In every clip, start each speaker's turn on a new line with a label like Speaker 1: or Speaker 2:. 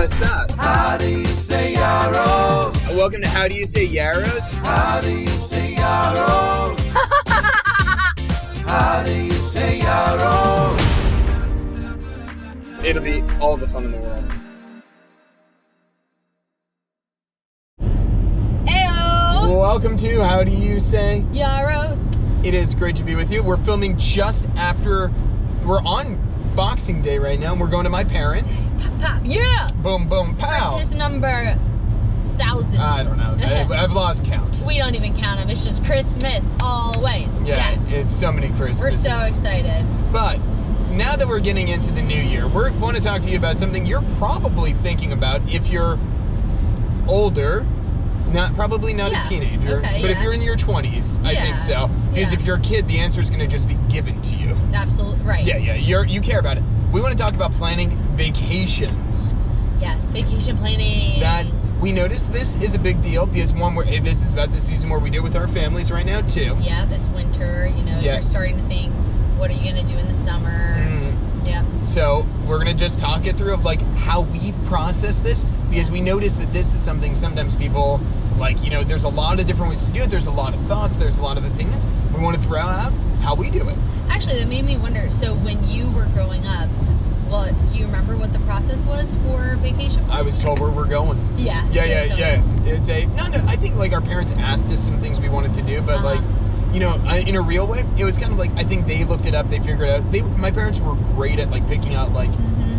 Speaker 1: messed up.
Speaker 2: How do you say yarrow?
Speaker 1: Welcome to How Do You Say Yarrows?
Speaker 2: How do you say yarrow? How do you say yarrow?
Speaker 1: It'll be all the fun in the world.
Speaker 3: Ayo!
Speaker 1: Welcome to How Do You Say?
Speaker 3: Yarrows.
Speaker 1: It is great to be with you. We're filming just after, we're on Boxing Day right now, and we're going to my parents.
Speaker 3: Pop, pop. Yeah!
Speaker 1: Boom, boom, pow!
Speaker 3: Christmas number 1,000.
Speaker 1: I don't know. I've lost count.
Speaker 3: We don't even count them. It's just Christmas always.
Speaker 1: Yeah,
Speaker 3: Yes.
Speaker 1: it's so many Christmases.
Speaker 3: We're so excited.
Speaker 1: But now that we're getting into the new year, we want to talk to you about something you're probably thinking about if you're older. Probably not
Speaker 3: Yeah.
Speaker 1: a teenager,
Speaker 3: Okay,
Speaker 1: but if
Speaker 3: yeah.
Speaker 1: you're in your 20s, I think
Speaker 3: Yeah.
Speaker 1: so. Because
Speaker 3: Yeah.
Speaker 1: if you're a kid, the answer is going to just be given to you.
Speaker 3: Absolutely right.
Speaker 1: Yeah, you care about it. We want to talk about planning vacations.
Speaker 3: Yes, vacation planning.
Speaker 1: That we noticed this is a big deal because this is about the season where we do with our families right now too.
Speaker 3: Yep, it's winter.
Speaker 1: Yeah.
Speaker 3: You're starting to think, what are you going to do in the summer? Yep.
Speaker 1: So we're gonna just talk it through of like how we've processed this, because we notice that this is something sometimes people there's a lot of different ways to do it. There's a lot of thoughts. There's a lot of opinions. We want to throw out how we do it.
Speaker 3: Actually, that made me wonder. So when you were growing up, do you remember what the process was for vacation?
Speaker 1: I was told where we're going.
Speaker 3: Yeah.
Speaker 1: Yeah. It's no. I think our parents asked us some things we wanted to do, but in a real way, it was kind of I think they looked it up, they figured it out. My parents were great at picking out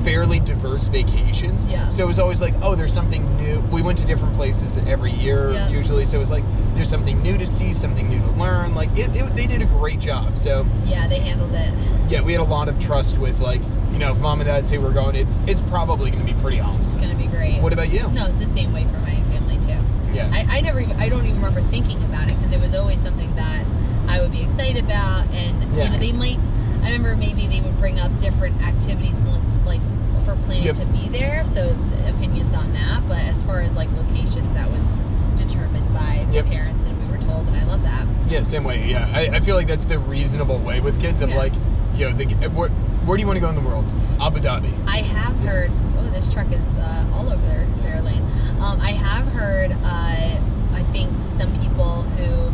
Speaker 1: fairly diverse vacations.
Speaker 3: Yeah.
Speaker 1: So it was always there's something new. We went to different places every year usually, so it was there's something new to see, something new to learn. They did a great job. So
Speaker 3: yeah, they handled it.
Speaker 1: yeah, we had a lot of trust with if mom and dad say we're going, it's probably going to be pretty awesome.
Speaker 3: It's gonna be great.
Speaker 1: What about you?
Speaker 3: No, it's the same way for my family too.
Speaker 1: Yeah.
Speaker 3: I don't even remember thinking about it because it was always something that I would be excited about, and they might. I remember maybe they would bring up different activities once, for planning to be there. So opinions on that, but as far as locations, that was determined by the parents, and we were told, and I love that.
Speaker 1: Yeah, same way. Yeah, I feel that's the reasonable way with kids of where do you want to go in the world? Abu Dhabi.
Speaker 3: I have heard. Oh, this truck is all over their lane. I have heard. I think some people who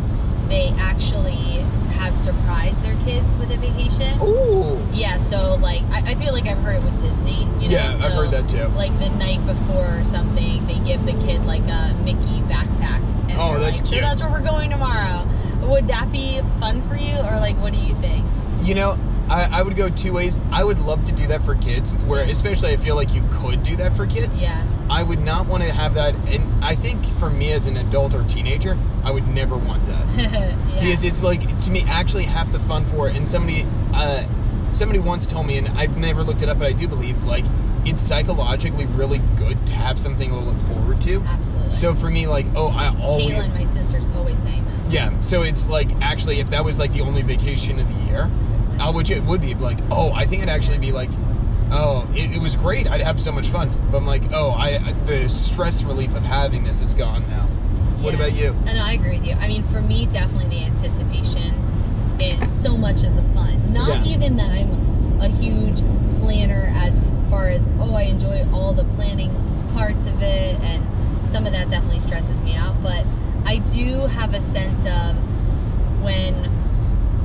Speaker 3: they actually have surprised their kids with a vacation.
Speaker 1: Ooh.
Speaker 3: Yeah, so I feel I've heard it with Disney.
Speaker 1: I've heard that too.
Speaker 3: The night before or something, they give the kid a Mickey backpack. And
Speaker 1: that's cute.
Speaker 3: So that's where we're going tomorrow. Would that be fun for you, or what do you think?
Speaker 1: I would go two ways. I would love to do that for kids, where especially I feel you could do that for kids.
Speaker 3: Yeah.
Speaker 1: I would not want to have that, and I think for me as an adult or teenager, I would never want that.
Speaker 3: Yeah.
Speaker 1: Because it's to me, actually half the fun for it, and somebody once told me, and I've never looked it up, but I do believe, it's psychologically really good to have something to look forward to.
Speaker 3: Absolutely.
Speaker 1: So for me, I always...
Speaker 3: Caitlin, my sister's always saying that.
Speaker 1: Yeah, so it's actually, if that was the only vacation of the year, which it would be, I think it'd actually be it was great. I'd have so much fun. But I'm the stress relief of having this is gone now. What about you?
Speaker 3: And I agree with you. I mean, for me, definitely the anticipation is so much of the fun. Not even that I'm a huge planner as far as, I enjoy all the planning parts of it, and some of that definitely stresses me out. But I do have a sense of when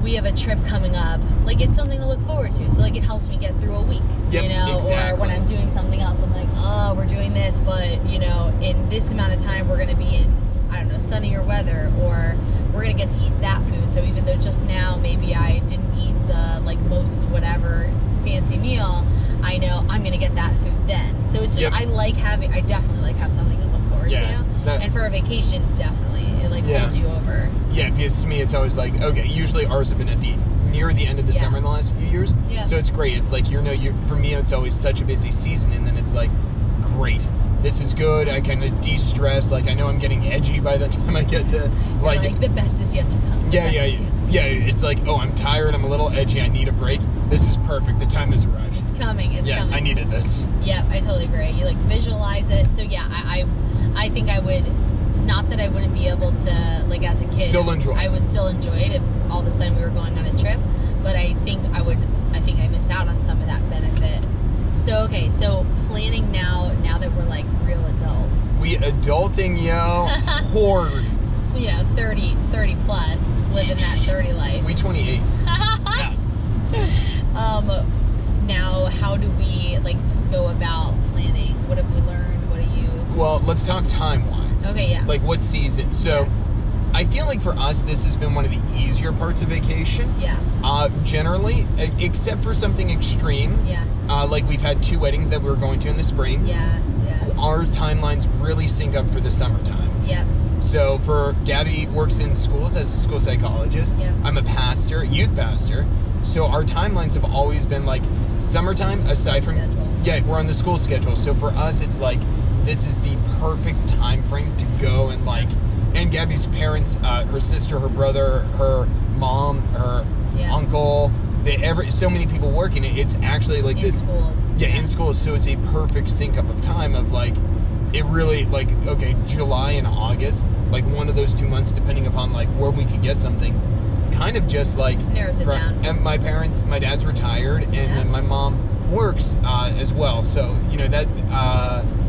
Speaker 3: we have a trip coming up, it's something to look forward to. So it helps me get through a week,
Speaker 1: Exactly.
Speaker 3: Or when I'm doing something else, I'm we're doing this, but in this amount of time, we're going to be in, sunnier weather, or we're going to get to eat that food. So even though just now, maybe I didn't eat the most whatever fancy meal, I know I'm going to get that food then. So it's just, I definitely have something to look forward to. And for a vacation, definitely, it holds you over.
Speaker 1: Yeah, because to me, it's always usually ours have been at near the end of the summer in the last few years.
Speaker 3: Yeah.
Speaker 1: So it's great. It's for me, it's always such a busy season, and then it's great. This is good. I kind of de-stress. I know I'm getting edgy by the time I get to
Speaker 3: the best is yet to come.
Speaker 1: Yeah. It's I'm tired. I'm a little edgy. I need a break. This is perfect. The time has arrived.
Speaker 3: It's coming. It's coming.
Speaker 1: I needed this.
Speaker 3: Yeah, I totally agree. You visualize it. So yeah, I think I would. Not that I wouldn't be able to as a kid.
Speaker 1: Still enjoy.
Speaker 3: I would still enjoy it if all of a sudden we were going on a trip. But I think I miss out on some of that benefit. So okay, so planning now that we're like real adults.
Speaker 1: We adulting, yo, hard.
Speaker 3: 30 plus, living that 30 life.
Speaker 1: We 28. Yeah.
Speaker 3: Now how do we like go about planning? What have we learned? What do you?
Speaker 1: Well, let's talk time-wise.
Speaker 3: Okay, yeah.
Speaker 1: Like what season? So,
Speaker 3: Yeah.
Speaker 1: I feel like for us, this has been one of the easier parts of vacation.
Speaker 3: Yeah.
Speaker 1: Generally, except for something extreme.
Speaker 3: Yes.
Speaker 1: Like we've had 2 weddings that we were going to in the spring.
Speaker 3: Yes. Yes.
Speaker 1: Our timelines really sync up for the summertime.
Speaker 3: Yep.
Speaker 1: So for Gabby works in schools as a school psychologist.
Speaker 3: Yep.
Speaker 1: I'm a pastor, youth pastor. So our timelines have always been like summertime aside from
Speaker 3: Schedule.
Speaker 1: yeah, we're on the school schedule. So for us it's like this is the perfect time frame to go and like and Gabby's parents, her sister, her brother, her mom, her
Speaker 3: Yeah.
Speaker 1: uncle, so many people working it. It's actually like
Speaker 3: In
Speaker 1: this
Speaker 3: schools.
Speaker 1: yeah, in school. So it's a perfect sync up of time of like, it really like, okay, July and August, like one of those 2 months, depending upon like where we could get something, kind of just like
Speaker 3: Narrows it down.
Speaker 1: And my dad's retired, and
Speaker 3: Yeah.
Speaker 1: then my mom works as well. So you know that,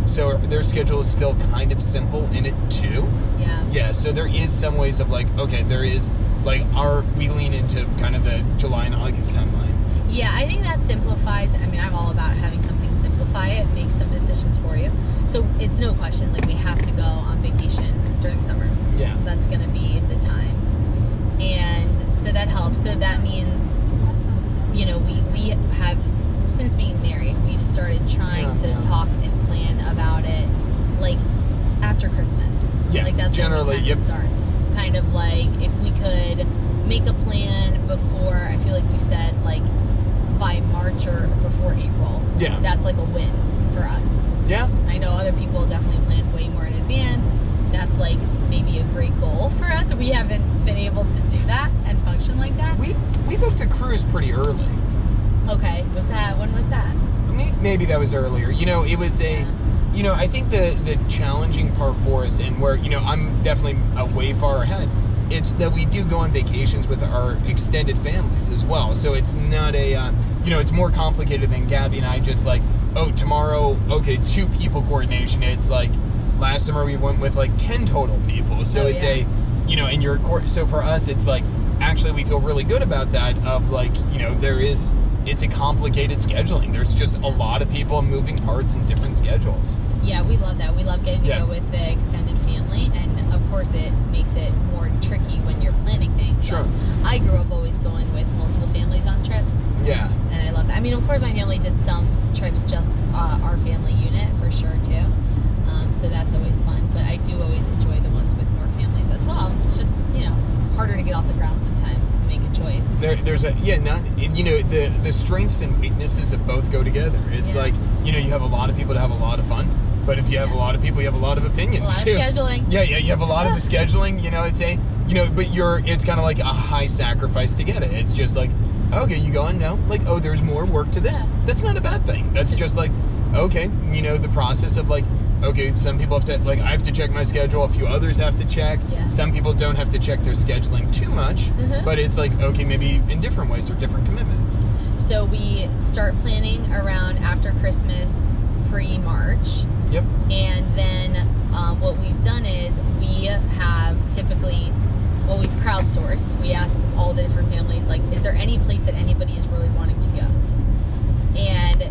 Speaker 1: so their schedule is still kind of simple in it too.
Speaker 3: Yeah.
Speaker 1: Yeah. So there is some ways of like, okay, there is like we lean into kind of the July and August timeline.
Speaker 3: Yeah, I think that simplifies. I mean, I'm all about having something simplify it, make some decisions for you. So it's no question, like we have to go on vacation during the summer.
Speaker 1: Yeah.
Speaker 3: That's going to be the time. And so that helps. So that means, you know, we have, since being married, we've started trying to talk and plan about it, like, after Christmas.
Speaker 1: Yeah,
Speaker 3: Like, that's
Speaker 1: generally,
Speaker 3: when we kind of start. Kind of like, if we could make a plan before, I feel like we've said, like, by March or before April.
Speaker 1: Yeah.
Speaker 3: That's like a win for us.
Speaker 1: Yeah.
Speaker 3: I know other people definitely plan way more in advance. That's like maybe a great goal for us. We haven't been able to do that and function like that.
Speaker 1: We booked a cruise pretty early.
Speaker 3: Okay, when was that?
Speaker 1: Maybe that was earlier. You know, it was
Speaker 3: Yeah.
Speaker 1: you know, I think the challenging part for us, and where, you know, I'm definitely way far ahead, it's that we do go on vacations with our extended families as well. So it's not you know, it's more complicated than Gabby and I just like, oh, tomorrow, okay, 2 people coordination. It's like, last summer we went with like 10 total people. So it's
Speaker 3: yeah.
Speaker 1: you know, and so for us, it's like, actually we feel really good about that of like, you know, it's a complicated scheduling. There's just a lot of people and moving parts and different schedules.
Speaker 3: Yeah, we love that. We love getting to
Speaker 1: Yeah.
Speaker 3: go with the extended family, and of course it makes it more tricky when you're planning things.
Speaker 1: Sure.
Speaker 3: But I grew up always going with multiple families on trips,
Speaker 1: Yeah.
Speaker 3: and I love that. I mean, of course my family did some trips just our family unit for sure too. So that's always fun. But I do always enjoy the ones with more families as well. It's just, you know, harder to get off the ground sometimes and make a choice.
Speaker 1: There's you know, the strengths and weaknesses of both go together. It's
Speaker 3: Yeah.
Speaker 1: like, you know, you have a lot of people to have a lot of fun, but if you have a lot of people, you have a lot of opinions
Speaker 3: A lot of
Speaker 1: too.
Speaker 3: scheduling.
Speaker 1: Yeah, you have a lot of the scheduling. You know, it's you know, but it's kind of like a high sacrifice to get it. It's just like, okay, you go in now, like, oh, there's more work to this.
Speaker 3: Yeah.
Speaker 1: That's not a bad thing. That's just like, okay, you know, the process of like, okay, some people have to, like, I have to check my schedule, a few others have to check.
Speaker 3: Yeah.
Speaker 1: Some people don't have to check their scheduling too much,
Speaker 3: Mhm.
Speaker 1: but it's like, okay, maybe in different ways or different commitments.
Speaker 3: So we start planning around after Christmas, pre-March.
Speaker 1: Yep.
Speaker 3: And then what we've done is we have typically, well, we've crowdsourced. We asked all the different families, like, is there any place that anybody is really wanting to go? And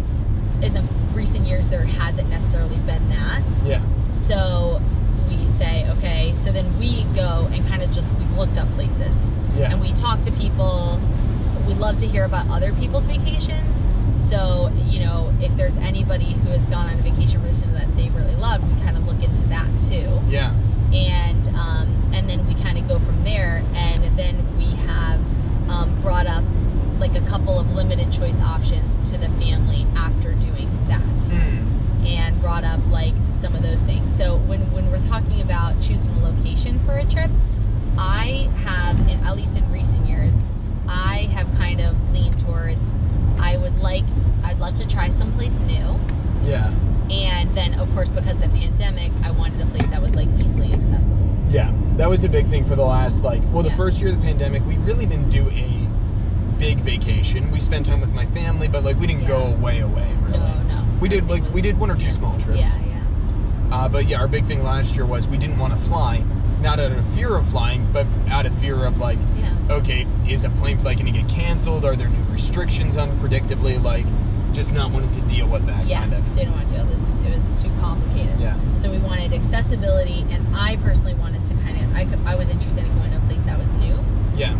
Speaker 3: in the recent years, there hasn't necessarily been that.
Speaker 1: Yeah.
Speaker 3: So we say, okay, so then we go and kind of just, we've looked up places.
Speaker 1: Yeah.
Speaker 3: And we talk to people. We love to hear about other people's vacations. So, you know, if there's anybody who has gone on a vacation recently that they really loved, we kind of look into that too.
Speaker 1: Yeah.
Speaker 3: And then we kind of go from there. And then we have brought up like a couple of limited choice options to the family after doing that. And brought up like some of those things. So when we're talking about choosing a location for a trip, I have, at least in recent years, I have kind of leaned towards, I'd love to try someplace new.
Speaker 1: Yeah.
Speaker 3: And then, of course, because of the pandemic, I wanted a place that was like easily accessible.
Speaker 1: Yeah. That was a big thing for the last, like, well, the
Speaker 3: Yeah.
Speaker 1: first year of the pandemic, we really didn't do a big vacation. We spent time with my family, but like we didn't go away. Really.
Speaker 3: No.
Speaker 1: We did one or two small trips.
Speaker 3: Yeah.
Speaker 1: But yeah, our big thing last year was we didn't want to fly, not out of fear of flying, but out of fear of like, okay, is a plane flight going to get canceled? Are there new restrictions unpredictably? Like, just not wanting to deal with that.
Speaker 3: Yes,
Speaker 1: kind of.
Speaker 3: didn't want to deal with this. It was too complicated.
Speaker 1: Yeah.
Speaker 3: So we wanted accessibility, and I personally wanted to I was interested in going to a place that was new.
Speaker 1: Yeah.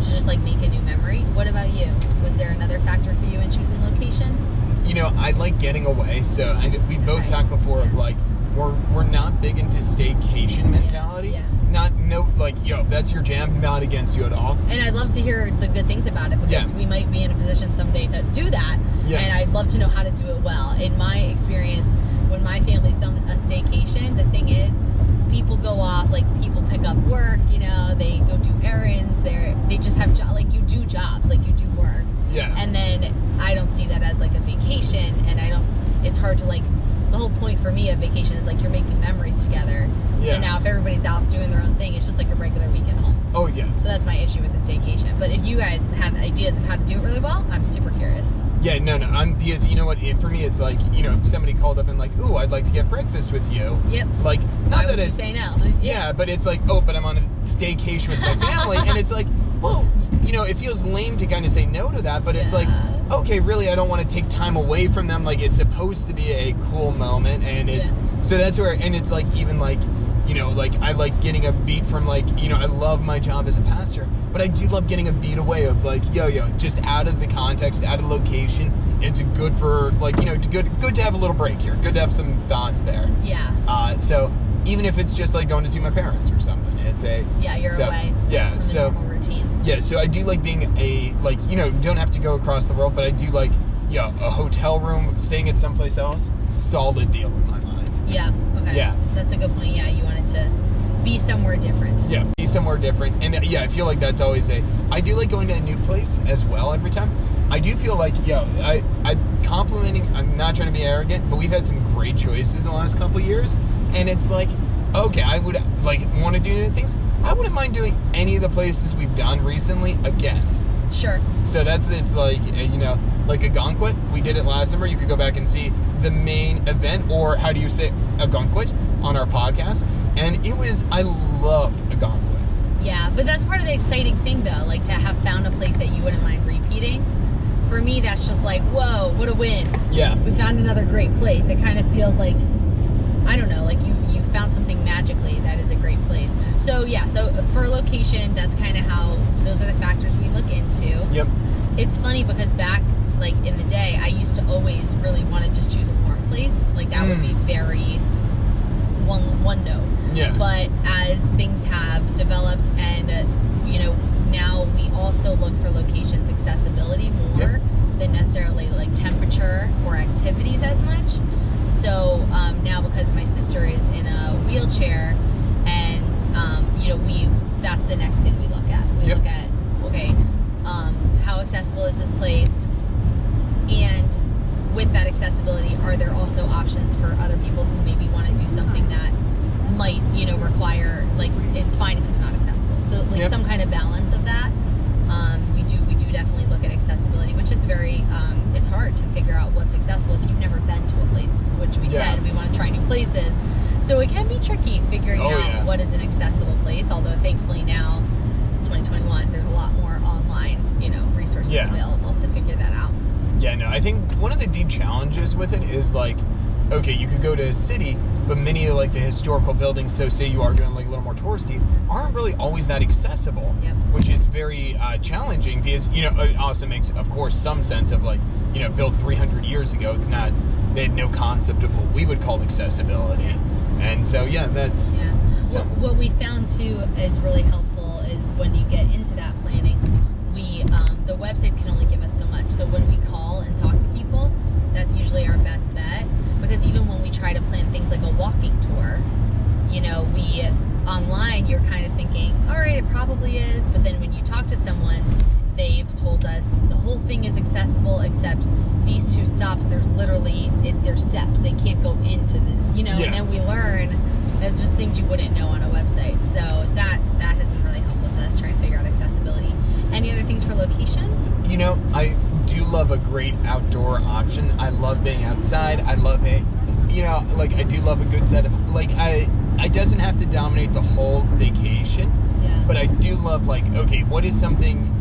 Speaker 3: To just like make a new memory. What about you? Was there another factor for you in choosing location?
Speaker 1: You know, I like getting away. So we both talked before of like, we're not big into staycation mentality.
Speaker 3: Yeah.
Speaker 1: If that's your jam, not against you at all.
Speaker 3: And I'd love to hear the good things about it, because we might be in a position someday to do that.
Speaker 1: Yeah.
Speaker 3: And I'd love to know how to do it well. In my experience, when my family's done a staycation, the thing is, people go off, like people pick up work, they go do errands, they just have like you do jobs, like you do work.
Speaker 1: Yeah.
Speaker 3: And then I don't see that as like a vacation, and it's hard to like, the whole point for me of vacation is like you're making memories together.
Speaker 1: Yeah.
Speaker 3: So now if everybody's out doing their own thing, it's just like a regular week at home.
Speaker 1: Oh yeah.
Speaker 3: So that's my issue with the staycation. But if you guys have ideas of how to do it really well, I'm super curious.
Speaker 1: Yeah, no. Because you know what? For me, it's like, if somebody called up and like, ooh, I'd like to get breakfast with you.
Speaker 3: Yep.
Speaker 1: Like,
Speaker 3: Why would you say no?
Speaker 1: Yeah, but it's like, oh, but I'm on a staycation with my family, and it's like, well, it feels lame to kind of say no to that, but it's like, okay, really, I don't want to take time away from them. Like, it's supposed to be a cool moment, and it's so that's where, and it's like even like, like I like getting a beat from like, I love my job as a pastor, but I do love getting a beat away of like, just out of the context, out of the location. It's good for like, good to have a little break here. Good to have some thoughts there.
Speaker 3: Yeah.
Speaker 1: So even if it's just like going to see my parents or something, it's a
Speaker 3: you're away.
Speaker 1: Yeah.
Speaker 3: From the normal routine.
Speaker 1: Yeah. So I do like being don't have to go across the world, but I do like a hotel room, staying at someplace else. Solid deal in my mind.
Speaker 3: Yeah. Okay.
Speaker 1: Yeah.
Speaker 3: That's a good point. Yeah. You wanted to be somewhere different.
Speaker 1: Yeah. Be somewhere different. And I feel like that's always I do like going to a new place as well every time. I do feel like, I'm complimenting, I'm not trying to be arrogant, but we've had some great choices in the last couple years. And it's like, okay, I would like want to do new things. I wouldn't mind doing any of the places we've done recently again.
Speaker 3: Sure.
Speaker 1: So it's like, like Algonquin. We did it last summer. You could go back and see the main event, or how do you say Algonquin, on our podcast. And I loved Algonquin.
Speaker 3: Yeah, but that's part of the exciting thing though, like to have found a place that you wouldn't mind repeating. For me, that's just like, whoa, what a win.
Speaker 1: Yeah.
Speaker 3: We found another great place. It kind of feels like, I don't know, like you found something magically that is a great place. So yeah, so for a location, that's kind of how, those are the factors we look into.
Speaker 1: Yep.
Speaker 3: It's funny because back like in the day, I used to always really want to just choose a warm place. Like that would be very one note.
Speaker 1: Yeah.
Speaker 3: But as things have developed and, now we also look for locations accessibility more than necessarily like temperature or activities as much. So now because my sister is in a wheelchair and, that's the next thing we look at. We look at, okay, how accessible is this place? And with that accessibility, are there also options for other people who maybe want to do something that might, require, like, it's fine if it's not accessible. So, like, some kind of balance of that. We do definitely look at accessibility, which is very, it's hard to figure out what's accessible if you've never been to a place, which we said we want to try new places. So it can be tricky figuring out what is an accessible place, although thankfully now, 2021, there's a lot more online, resources available to figure that out.
Speaker 1: Yeah, no, I think one of the deep challenges with it is like, okay, you could go to a city, but many of like the historical buildings, so say you are doing like a little more touristy, aren't really always that accessible, which is very challenging because, it also makes, of course, some sense of like, built 300 years ago, it's not, they had no concept of what we would call accessibility. And so, that's...
Speaker 3: Yeah.
Speaker 1: So.
Speaker 3: What we found too is really helpful is when you get into that planning, the websites can only give us so much. So when we call and talk to people, that's usually our best bet. Because even when we try to plan things like a walking tour, we online, you're kind of thinking, all right, it probably is. But then when you talk to someone, they've told us the whole thing is accessible except these 2 stops, there's literally, there's steps. They can't go into the, and then we learn that's just things you wouldn't know on a website. So that has been really helpful to us trying to figure out accessibility. Any other things for location?
Speaker 1: You know, I do love a great outdoor option. I love being outside. I love I do love a good set of, I doesn't have to dominate the whole vacation,
Speaker 3: Yeah.
Speaker 1: but I do love, okay, what is something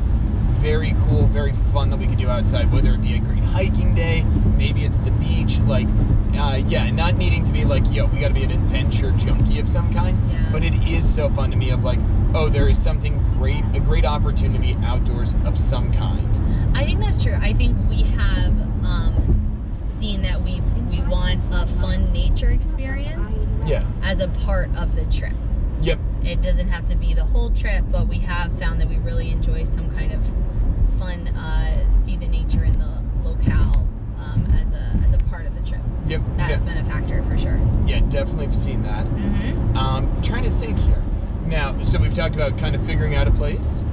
Speaker 1: very cool, very fun that we could do outside, whether it be a great hiking day, maybe it's the beach, not needing to be we gotta be an adventure junkie of some kind,
Speaker 3: Yeah.
Speaker 1: but it is so fun to me of there is something great, a great opportunity outdoors of some kind.
Speaker 3: I think that's true. I think we have seen that we want a fun nature experience
Speaker 1: Yeah.
Speaker 3: as a part of the trip.
Speaker 1: Yep.
Speaker 3: It doesn't have to be the whole trip, but we have found that we really enjoy some kind of fun, see the nature in the locale as a part of the trip.
Speaker 1: Yep.
Speaker 3: That has been a factor for sure.
Speaker 1: Yeah, definitely have seen that.
Speaker 3: Mm-hmm.
Speaker 1: Trying to think here. Now, so we've talked about kind of figuring out a place.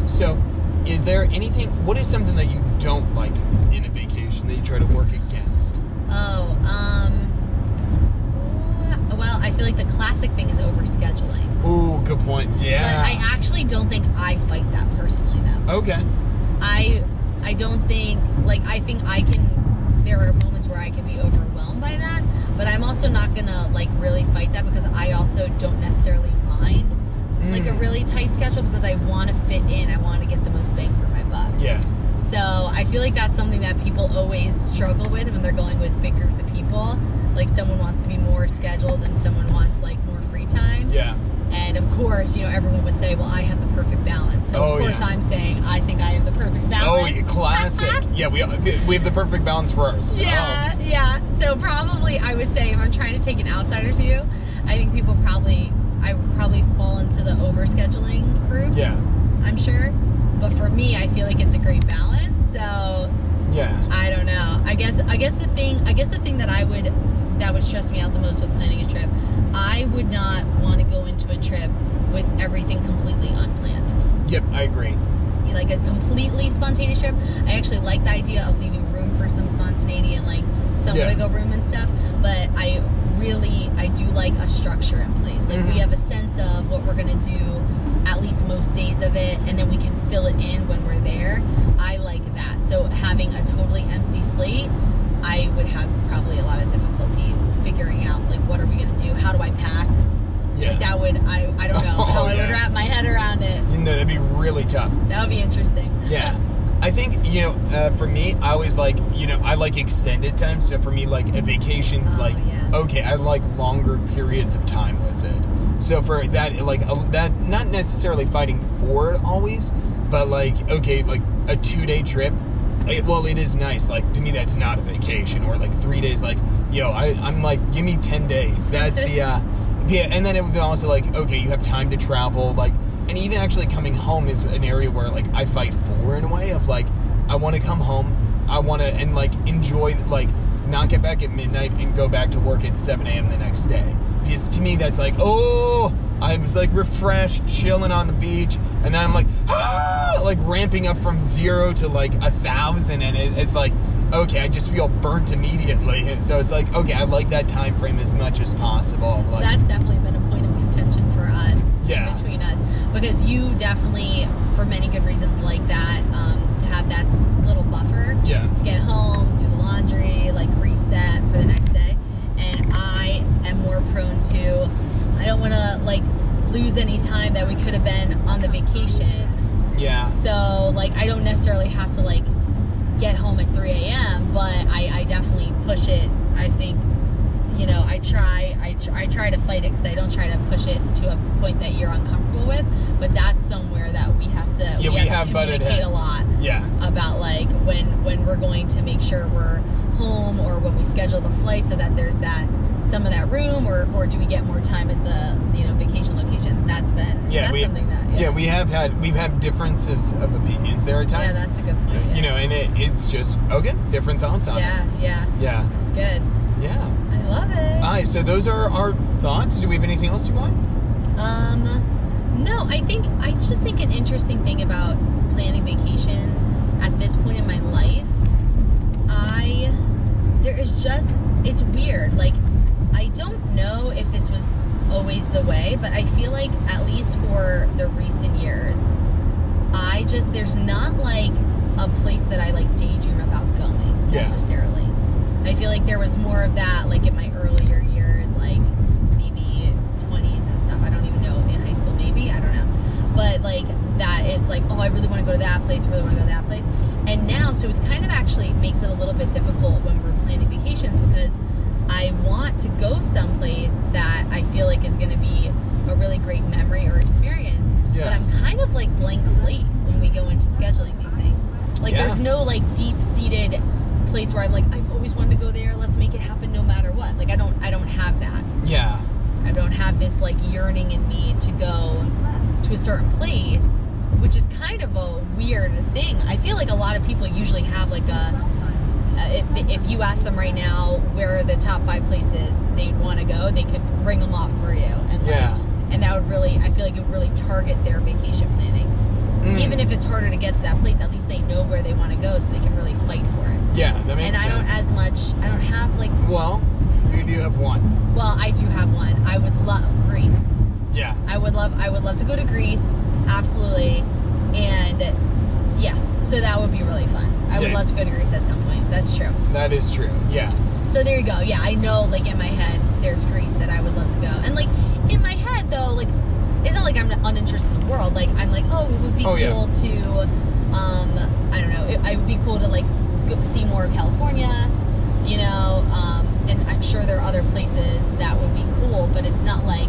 Speaker 1: So is there anything, what is something that you don't like in a vacation that you try to work against?
Speaker 3: Well, I feel like the classic thing is overscheduling.
Speaker 1: Ooh, good point. Yeah.
Speaker 3: But I actually don't think I fight that personally that much.
Speaker 1: Okay.
Speaker 3: I don't think, I think there are moments where I can be overwhelmed by that, but I'm also not gonna, really fight that because I also don't necessarily mind, a really tight schedule because I want to fit in, I want to get the most bang for my buck.
Speaker 1: Yeah.
Speaker 3: So I feel like that's something that people always struggle with when they're going with big groups of people. Someone wants to be more scheduled and someone wants, more free time.
Speaker 1: Yeah.
Speaker 3: And of course, everyone would say, well, I have the perfect balance. So of course I'm saying, I think I have the perfect balance.
Speaker 1: Oh, classic. Yeah, we have the perfect balance for ourselves.
Speaker 3: Yeah. So probably I would say if I'm trying to take an outsider's view, I think I would probably fall into the overscheduling group.
Speaker 1: Yeah.
Speaker 3: I'm sure. But for me, I feel like it's a great balance. So
Speaker 1: Yeah.
Speaker 3: I don't know. I guess the thing that would stress me out the most with planning a trip, I would not want to go into a trip with everything completely unplanned.
Speaker 1: Yep, I agree.
Speaker 3: Like a completely spontaneous trip. I actually like the idea of leaving room for some spontaneity and some wiggle room and stuff, but I do like a structure in place. We have a sense of what we're gonna do at least most days of it, and then we can fill it in when we're there. I like that. So having a totally empty slate, I would have probably a lot of difficulty figuring out what are we gonna do? How do I pack?
Speaker 1: Yeah.
Speaker 3: I don't know how I would wrap my head around it.
Speaker 1: That'd be really tough.
Speaker 3: That would be interesting.
Speaker 1: Yeah. I think, for me, I always I like extended time. So for me, a vacation's okay, I like longer periods of time with it. So for that, that, not necessarily fighting for it always, but okay, a 2-day trip, it is nice. To me, that's not a vacation. Or 3 days, I'm give me 10 days. That's the, yeah. And then it would be also okay, you have time to travel, and even actually coming home is an area where I fight for in a way of I want to come home, I want to and enjoy not get back at midnight and go back to work at 7 a.m. the next day, because to me that's I was refreshed, chilling on the beach, and then I'm ramping up from 0 to 1,000, and it's okay, I just feel burnt immediately, and so it's okay, I like that time frame as much as possible.
Speaker 3: That's definitely been a point of contention for us.
Speaker 1: Yeah.
Speaker 3: Between us, because you definitely, for many good reasons, like that, to have that little buffer.
Speaker 1: Yeah.
Speaker 3: To get home, do the laundry, reset for the next day, and I am more prone to, I don't want to lose any time that we could have been on the vacation.
Speaker 1: Yeah.
Speaker 3: So I don't necessarily have to get home at 3 a.m., but I definitely push it. I think, I try to fight it because I don't try to push it to a point that you're uncomfortable with, but that's somewhere that we have to, we have to communicate a lot.
Speaker 1: Yeah.
Speaker 3: About when we're going to make sure we're home, or when we schedule the flight, so that there's some of that room, or do we get more time at the vacation location? That's something that
Speaker 1: we've had differences of opinions there at times.
Speaker 3: Yeah, that's a good point. Yeah.
Speaker 1: And it's just different thoughts on it.
Speaker 3: Yeah. That's good.
Speaker 1: Yeah.
Speaker 3: I love it.
Speaker 1: All right, so those are our thoughts. Do we have anything else you want?
Speaker 3: No, I just think an interesting thing about planning vacations at this point in my life, it's weird. I don't know if this was always the way, but I feel at least for the recent years, there's there was more of that, like in my earlier years, like maybe 20s and stuff. I don't even know, in high school maybe, I don't know. But like that is like, oh, I really want to go to that place, I really want to go to that place. And now, so it's kind of actually makes it a little bit difficult when we're planning vacations, because I want to go someplace that I feel like is going to be a really great memory or experience.
Speaker 1: Yeah.
Speaker 3: But I'm kind of like blank slate when we go into scheduling these things. Like there's no like deep-seated place where I'm like, I've always wanted to go there, let's make it happen no matter what. Like I don't have that.
Speaker 1: Yeah.
Speaker 3: I don't have this like yearning in me to go to a certain place, which is kind of a weird thing. I feel like a lot of people usually have like if you ask them right now where are the top 5 places they'd want to go, they could ring them off for you. And like, and that would really, I feel like it would really target their vacation planning. Even if it's harder to get to that place, at least they know where they want to go, so they can really fight for it.
Speaker 1: Yeah, that makes sense.
Speaker 3: And I don't have like...
Speaker 1: Well, you do have one.
Speaker 3: Well, I do have one. I would love Greece.
Speaker 1: Yeah.
Speaker 3: I would love to go to Greece, absolutely. And yes, so that would be really fun. I would love to go to Greece at some point. That's true.
Speaker 1: That is true. Yeah.
Speaker 3: So there you go. Yeah, I know, like in my head, there's Greece that I would love to go. And like in my head though, like it's not like I'm uninterested in the world. Like I'm like, oh, it would be cool to, I don't know, it would be cool to like go see more of California, you know, and I'm sure there are other places that would be cool, but it's not like,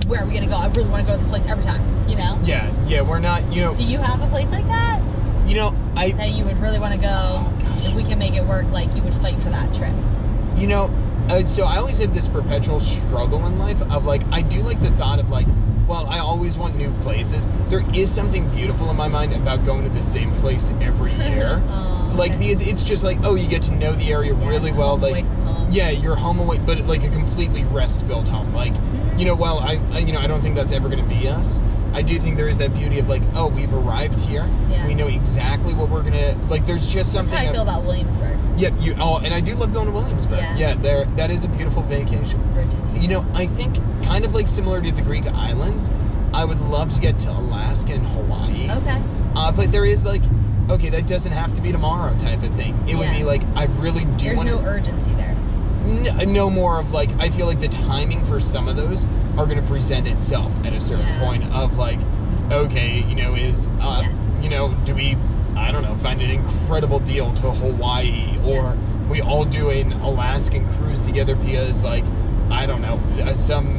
Speaker 3: where are we gonna go? I really want to go to this place every time, you know?
Speaker 1: Yeah, we're not, you know.
Speaker 3: Do you have a place like that?
Speaker 1: You know,
Speaker 3: that you would really want to go, if we can make it work, like you would fight for that trip?
Speaker 1: You know, so I always have this perpetual struggle in life of like, I do like the thought of like, well, I always want new places. There is something beautiful in my mind about going to the same place every year. Like, because it's just like, oh, you get to know the area really well. Like,
Speaker 3: away from home.
Speaker 1: Yeah, you're home away, but like a completely rest-filled home. Like, you know, well, I don't think that's ever going to be us. I do think there is that beauty of like, oh, we've arrived here. Yeah. We know exactly what we're gonna like. There's just something.
Speaker 3: That's how I feel about Williamsburg.
Speaker 1: Yep. And I do love going to Williamsburg. Yeah. That is a beautiful vacation.
Speaker 3: Virginia.
Speaker 1: You know, I think kind of like similar to the Greek islands, I would love to get to Alaska and Hawaii.
Speaker 3: Okay.
Speaker 1: But there is like, okay, that doesn't have to be tomorrow type of thing. It would be like, I really do.
Speaker 3: There's no urgency there.
Speaker 1: No more of like, I feel like the timing for some of those are going to present itself at a certain point of like, okay, you know, you know, do we, I don't know, find an incredible deal to Hawaii, or we all do an Alaskan cruise together because like, I don't know,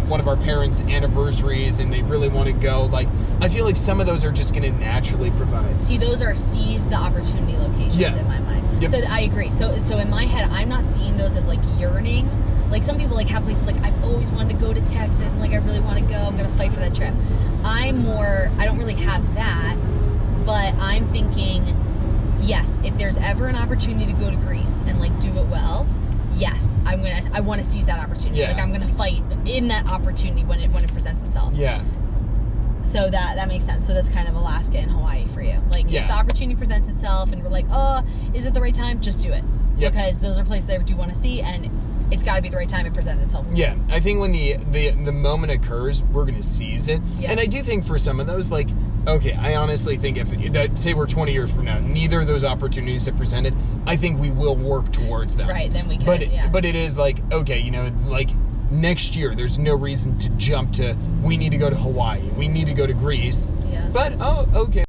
Speaker 1: one of our parents' anniversaries and they really want to go. Like, I feel like some of those are just going to naturally provide.
Speaker 3: See, those are seize the opportunity locations in my mind. Yep. So I agree. So in my head, I'm not seeing those as like yearning. Like some people like have places like, I've always wanted to go to Texas and like I really want to go. I'm going to fight for that trip. I don't really have that, but I'm thinking, yes, if there's ever an opportunity to go to Greece and like do it well, yes, I want to seize that opportunity. Like I'm gonna fight in that opportunity when it presents itself.
Speaker 1: Yeah.
Speaker 3: So that makes sense. So that's kind of Alaska and Hawaii for you. Like if the opportunity presents itself and we're like, oh, is it the right time? Just do it. Yep. Because those are places I do want to see, and it's got to be the right time it presents itself.
Speaker 1: Yeah, I think when the moment occurs, we're gonna seize it. Yeah. And I do think for some of those, like, okay, I honestly think say we're 20 years from now, neither of those opportunities have presented, I think we will work towards them.
Speaker 3: Right, then we can.
Speaker 1: But it is like, okay, you know, like next year, there's no reason to jump to, we need to go to Hawaii, we need to go to Greece.
Speaker 3: Yeah.
Speaker 1: But, oh, okay.